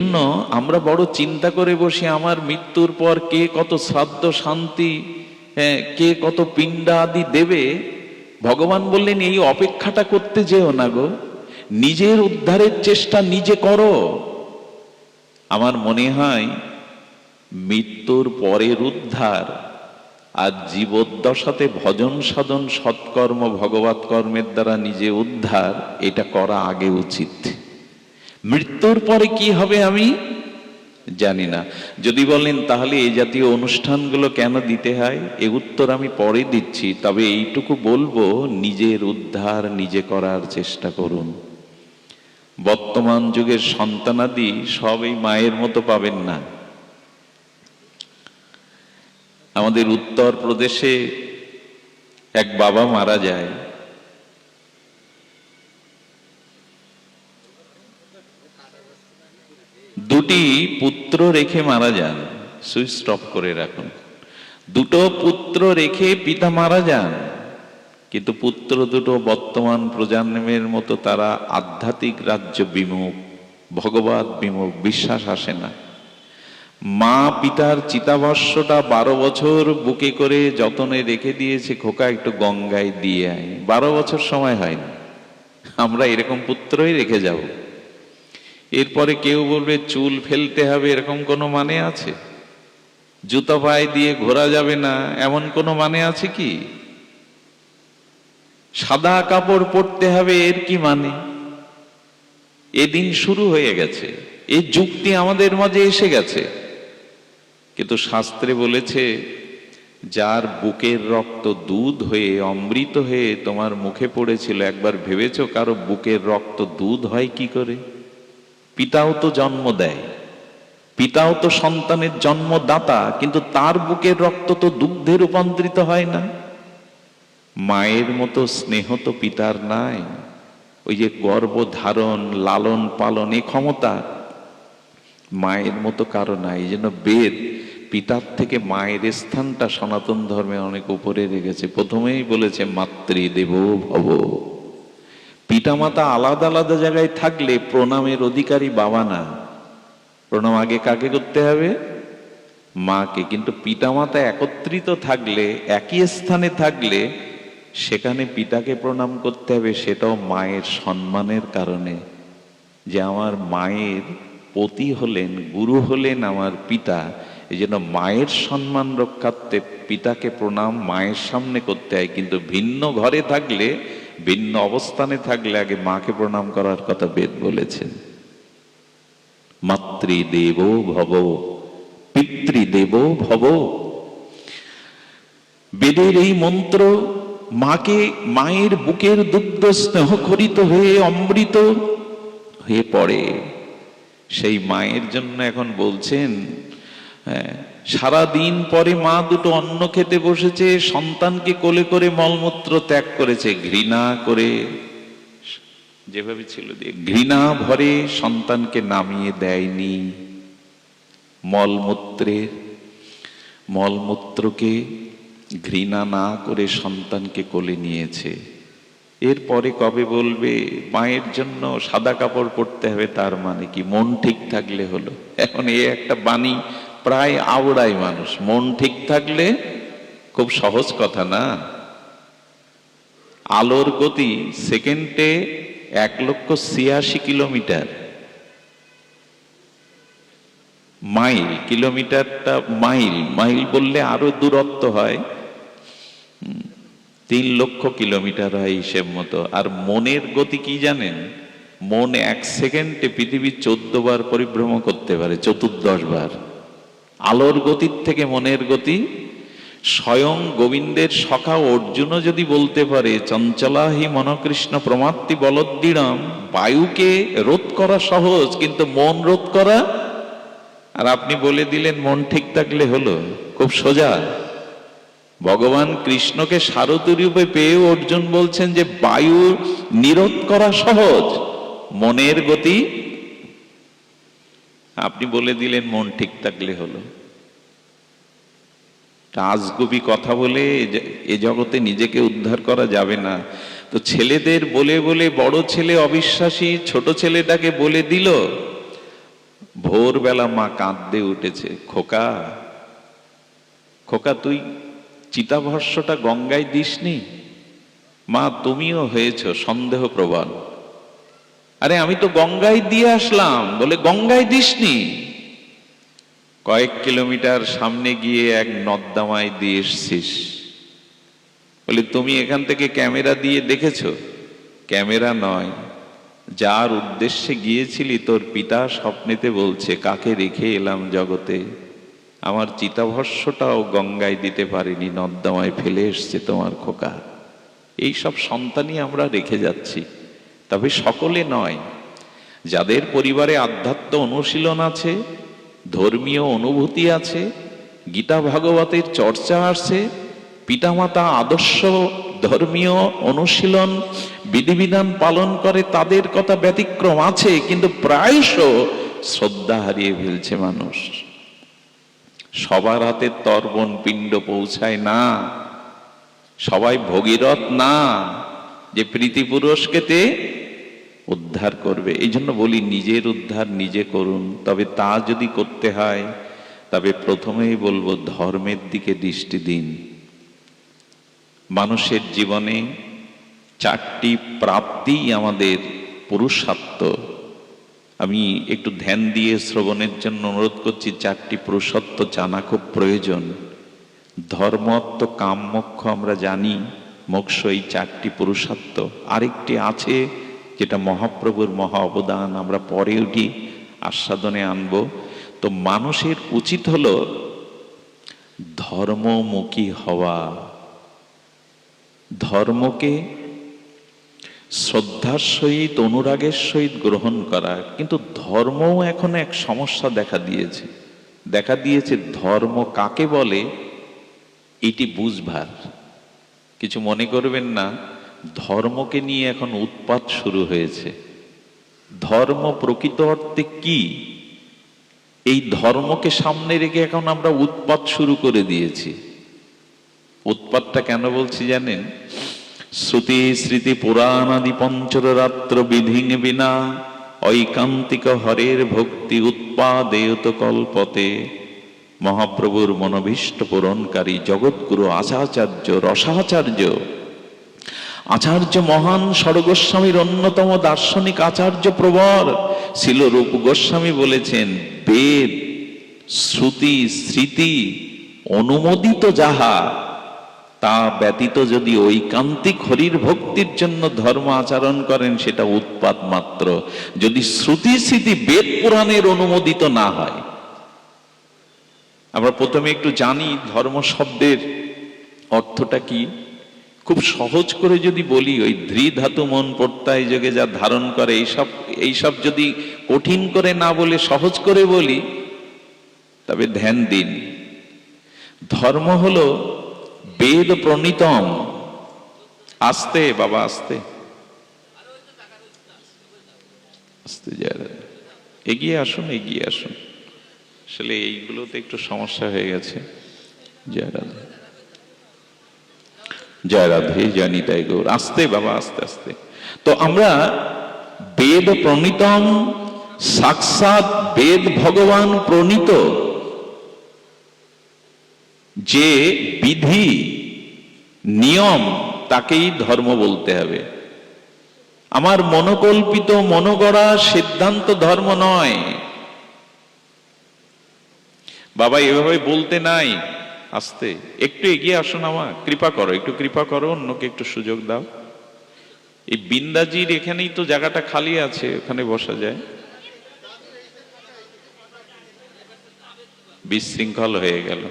জন্য আমরা বড় চিন্তা করে বসি আমার মৃত্যুর পর কে কত শ্রাদ্ধ শান্তি, কে কত পিণ্ডা আদি দেবে। ভগবান বললেন এই অপেক্ষাটা করতে যেও না গো, নিজের উদ্ধারের চেষ্টা নিজে করো। আমার মনে হয় মৃত্যুর পরের উদ্ধার আর জীবদ্দশাতে ভজন সাধন সৎকর্ম ভগবত কর্মের দ্বারা নিজে উদ্ধার, এটা করা আগে উচিত। মৃত্যুর পরে কি হবে আমি জানি না। যদি বলেন তাহলে এই জাতীয় অনুষ্ঠানগুলো কেন দিতে হয়, এ উত্তর আমি পরে দিচ্ছি। তবে এইটুকু বলবো, নিজের উদ্ধার নিজে করার চেষ্টা করুন। বর্তমান যুগের সন্তানাদি সব এই মায়ের মতো পাবেন না। আমাদের উত্তর প্রদেশে এক বাবা মারা যায়, দুটি পুত্র রেখে মারা যান। সুইচ অফ করে রাখুন। দুটো পুত্র রেখে পিতা মারা যান, কিন্তু পুত্র দুটো বর্তমান প্রজন্মের মতো তারা আধ্যাত্মিক রাজ্য বিমুখ, ভগবত বিমুখ, বিশ্বাস আসে না। মা পিতার চিতাভস্যটা 12 বছর বুকে করে যতনে রেখে দিয়েছে, খোকা একটু গঙ্গায় দিয়ে আয়। 12 বছর সময় হয়নি, আমরা এরকম পুত্রই রেখে যাব। এরপরে কেউ বলবে চুল ফেলতে হবে, এরকম কোনো মানে আছে? জুতো পায়ে দিয়ে ঘোরা যাবে না, এমন কোনো মানে আছে কি? সাদা কাপড় পরতে হবে, এর কি মানে? এদিন শুরু হয়ে গেছে, এই যুক্তি আমাদের মাঝে এসে গেছে। কিন্তু শাস্ত্রে বলেছে, যার বুকের রক্ত দুধ হয়ে অমৃত হয়ে তোমার মুখে পড়েছিল, একবার ভেবেছো কারো বুকের রক্ত দুধ হয় কি করে? পিতাও তো জন্ম দেয়, পিতাও তো সন্তানের জন্মদাতা, কিন্তু তার বুকের রক্ত তো দুগ্ধে রূপান্তরিত হয় না। মায়ের মতো স্নেহ তো পিতার নাই, ওই যে গর্ভধারণ লালন পালন এই ক্ষমতা মায়ের মতো কারো নাই। এই জন্য বেদ পিতার থেকে মায়ের স্থানটা সনাতন ধর্মে অনেক উপরে রেখেছে। প্রথমেই বলেছে মাতৃদেবো ভব। পিতামাতা আলাদা আলাদা জায়গায় থাকলে প্রণামের অধিকারী বাবা না, প্রণাম আগে কাকে করতে হবে? মাকে। কিন্তু পিতামাতা একত্রিত থাকলে, একই স্থানে থাকলে সেখানে পিতাকে প্রণাম করতে হবে, সেটাও মায়ের সম্মানের কারণে, যে আমার মায়ের পতি হলেন, গুরু হলেন আমার পিতা। এই জন্য মায়ের সম্মান রক্ষার্থে পিতাকে প্রণাম মায়ের সামনে করতে হয়। কিন্তু ভিন্ন ঘরে থাকলে, ভিন্ন অবস্থানে থাকলে আগে মাকে প্রণাম করার কথা বেদ বলেছেন। মাতৃদেবো ভব পিতৃদেবো ভব। বেদের এই মন্ত্র মাকে, মায়ের বুকের দুগ্ধ স্নেহ খরিত হয়ে অমৃত হয়ে পড়ে। সেই মায়ের জন্য এখন বলছেন, সারা দিন পরে মা দুটো অন্ন খেতে বসেছে, সন্তানকে কোলে করে মলমূত্র ত্যাগ করেছে, ঘৃণা করে, যেভাবে ছিল দিয়ে ঘৃণা ভরে সন্তানকে নামিয়ে দেয়নি। মলমূত্রকে ঘৃণা না করে সন্তানকে কোলে নিয়েছে। এরপরে কবে বলবে মায়ের জন্য সাদা কাপড় পরতে হবে? তার মানে কি মন ঠিক থাকলে হলো? এখন এই একটা বাণী প্রায় আওড়ায় মানুষ। মন ঠিক থাকলে, খুব সহজ কথা না। আলোর গতি সেকেন্ডে 1,86,000 কিলোমিটার। মাইল, কিলোমিটারটা মাইল, মাইল বললে আরো দূরত্ব হয়, 3 লক্ষ কিলোমিটার হয় হিসেব মতো। আর মনের গতি কি জানেন? মন 1 সেকেন্ডে পৃথিবী 14 বার পরিভ্রমণ করতে পারে, 14 বার। আলোর গতির থেকে মনের গতি। স্বয়ং গোবিন্দের সখা অর্জুনও যদি বলতে পারে চঞ্চলাহি মনকৃষ্ণ প্রমাত্তি বলদ্দৃঢ়ম, বায়ুকে রোধ করা সহজ, কিন্তু মন রোধ করা। আর আপনি বলে দিলেন মন ঠিক থাকলে হলো, খুব সোজা। ভগবান কৃষ্ণকে সারথী রূপে পেয়ে অর্জুন বলছেন যে বায়ু নিরোধ করা সহজ, মনের গতি। আপনি বলে দিলেন মন ঠিক থাকলে হলো। আজগুবি কথা বলে এ জগতে নিজেকে উদ্ধার করা যাবে না। তো ছেলেদের বলে বলে বড় ছেলে অবিশ্বাসী, ছোট ছেলেটাকে বলে দিল ভোরবেলা মা কাঁদতে উঠেছে, খোকা খোকা তুই চিতাভস্যটা গঙ্গায় দিসনি? মা তুমিও হয়েছ সন্দেহ প্রবল। আরে আমি তো গঙ্গায় দিয়ে আসলাম। বলে গঙ্গায় দিসনি? কয়েক কিলোমিটার সামনে গিয়ে এক নর্দমায় দিয়ে এসছিস। বলে তুমি এখান থেকে ক্যামেরা দিয়ে দেখেছো? ক্যামেরা নয়, যার উদ্দেশ্যে গিয়েছিলি তোর পিতা স্বপ্নেতে বলছে কাকে রেখে এলাম জগতে, আমার চিতাভস্যটাও গঙ্গায় দিতে পারিনি, নর্দমায় ফেলে এসছে তোমার খোকা। এই সব সন্তানই আমরা রেখে যাচ্ছি। তবে সকলে নয়, যাদের পরিবারে আধ্যাত্ম অনুশীলন আছে, ধর্মীয় অনুভূতি আছে, গীতা ভাগবতের চর্চা আছে, পিতামাতা আদর্শ ধর্মীয় অনুশীলন বিধিবিধান পালন করে, তাদের কথা ব্যতিক্রম আছে। কিন্তু প্রায়শ শ্রদ্ধা হারিয়ে ফেলছে মানুষ। সবার হাতে তর্পণ পিণ্ড পৌঁছায় না, সবাই ভগীরথ না যে প্রীতি পুরস্কেতে উদ্ধার করবে। এই জন্য বলি নিজের উদ্ধার নিজে করুন। তবে তা যদি করতে হয়, তবে প্রথমেই বলবো ধর্মের দিকে দৃষ্টি দিন। মানুষের জীবনে 4টি প্রাপ্তি আমাদের পুরুষার্থ। আমি একটু ধ্যান দিয়ে শ্রবণের জন্য অনুরোধ করছি। 4টি পুরুষার্থ জানা খুব প্রয়োজন। ধর্ম, অর্থ, কাম, মোক্ষ আমরা জানি। মোক্ষ এই 4টি পুরুষার্থ। আরেকটি আছে যেটা মহাপ্রভুর মহা অবদান, আমরা পরে উঠি আস্বাদনে আনব। তো মানুষের উচিত হলো ধর্মমুখী হওয়া, ধর্মকে শ্রদ্ধার সহিত অনুরাগের সহিত গ্রহণ করা। কিন্তু ধর্মও এখন এক সমস্যা দেখা দিয়েছে ধর্ম কাকে বলে এটি বুঝবার। কিছু মনে করবেন না, ধর্মকে নিয়ে এখন উৎপাত শুরু হয়েছে। ধর্ম প্রকৃত অর্থে কি, এই ধর্মকে সামনে রেখে এখন আমরা উৎপাত শুরু করে দিয়েছি। উৎপাতটা কেন বলছি জানেন? শ্রুতি স্মৃতি পুরাণাদি পঞ্চরাত্র বিধিং বিনা ঐকান্তিক হরের ভক্তি উৎপাদেয়ত কল্পতে। মহাপ্রভুর মনোভীষ্ট পূরণকারী জগৎগুরু আচার্য রসাচার্য, আচার্য মহান ষড়গোস্বামীর অন্যতম দার্শনিক আচার্য প্রবর ছিল রূপ গোস্বামী বলেছেন, বেদ শ্রুতি স্মৃতি অনুমোদিত যাহা, তা ব্যতীত যদি ঐকান্তিক হরির ভক্তির জন্য ধর্ম আচরণ করেন সেটা উৎপাত মাত্র, যদি শ্রুতি স্মৃতি বেদ পুরাণের অনুমোদিত না হয়। আমরা প্রথমে একটু জানি ধর্ম শব্দের অর্থটা কি। খুব সহজ করে যদি বলি, ওই ধৃ ধাতু মন প্রত্যয় যোগে যা ধারণ করে, এইসব যদি কঠিন করে না বলে সহজ করে বলি, তবে ধ্যান দিন। ধর্ম হলো বেদ প্রণীতম। আস্তে বাবা, আস্তে আস্তে, এগিয়ে আসুন, এগিয়ে আসুন। আসলে এইগুলোতে একটু সমস্যা হয়ে গেছে। জয় রাধে, জয় রাধে, জানি তাই গৌর। আস্তে বাবা, আস্তে আস্তে। তো আমরা বেদ প্রণীতম, সাক্ষাৎ বেদ ভগবান প্রণীত যে বিধি নিয়ম, তাকেই ধর্ম বলতে হবে। আমার মনোকল্পিত মনোগড়া সিদ্ধান্ত ধর্ম নয়। বাবা এভাবে বলতে নাই। আস্তে, একটু এগিয়ে আসুন। আমার কৃপা করো, একটু কৃপা করো, অন্যকে একটু সুযোগ দাও। এই বিন্দাজির এখানেই তো জায়গাটা খালি আছে, ওখানে বসা যায়। বিশৃঙ্খল হয়ে গেল।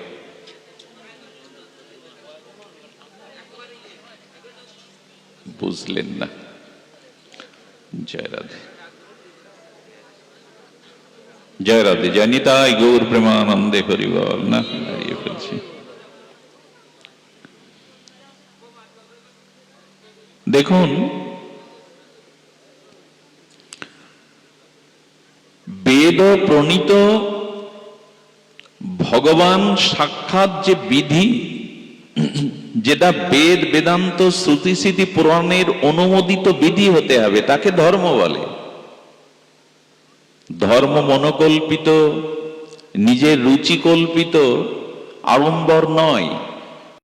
বুঝলেন না? জয় রাধে, জয় রাধে, জানি তাই গৌর প্রেমানন্দে হরি বল। না হারিয়ে ফেলছি। দেখুন, বেদ প্রণীত ভগবান সাক্ষাৎ যে বিধি, যেটা বেদ বেদান্ত শ্রুতি স্মৃতি পুরাণের অনুমোদিত বিধি হতে হবে, তাকে ধর্ম বলে। ধর্ম মনোকল্পিত, নিজের রুচি কল্পিত আড়ম্বর নয়।